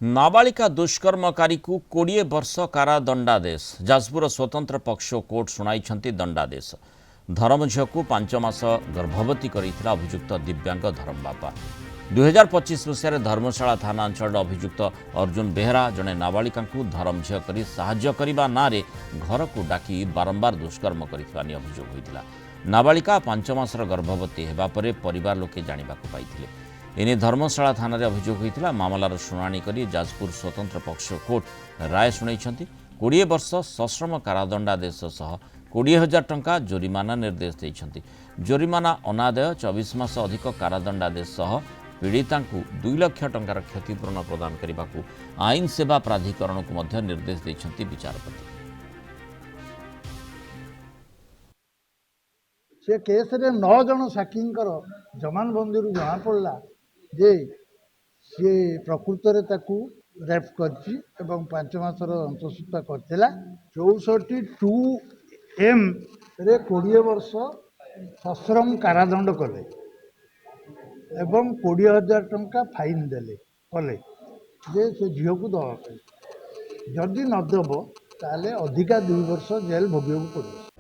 नाबालिका दुष्कर्मकारी को 20 वर्ष कारादंडादेश जाजपुर स्वतंत्र पक्ष कोर्ट शुणाई दंडादेश। धर्म झील को 5 मास गर्भवती करथिला अभियुक्त दिव्यांग धर्म बापा। 2025 मसीह धर्मशाला थाना अंचल अभियुक्त अर्जुन बेहरा जड़े नाबालिका धर्म झील कर साहाय्य करने ना घर को डाकी बारंबार दुष्कर्म करथिबा अभियोग होइतिला। नाबालिका 5 मासर गर्भवती हेबा परे परिवार लोके जानिबाकु पाइथिले। एने धर्मशाला थाना अभियोग होइतिला। मामलार शुणाणी करी जाजपुर स्वतंत्र पक्ष कोर्ट राय शुणाइछन्ति। 20 वर्ष सश्रम कारादंडादेश सह 20,000 टंका जोरिमाना निर्देश देइछन्ति। जोरिमाना अनादाय 24 मास अधिक कारादंडादेश सह पीड़िता 2 लाख टंकार क्षतिपूरण प्रदान करने को आईन सेवा प्राधिकरण को मध्य निर्देश देइछन्ति विचारपति। से केस रे 9 जन साक्षी जमानबंदी जना पड़ा जे सी प्रकृत रे ताकू रेप करछि एवं 5 मासर अंतःसूत्रा करथिला। 64(2)(m) रे 20 वर्ष सश्रम कारादंड कले एवं 20,000 टंका फाइन देले कले जे से झील को दवा जदि नदेव ताले अधिका 2 वर्ष जेल भोग पड़े।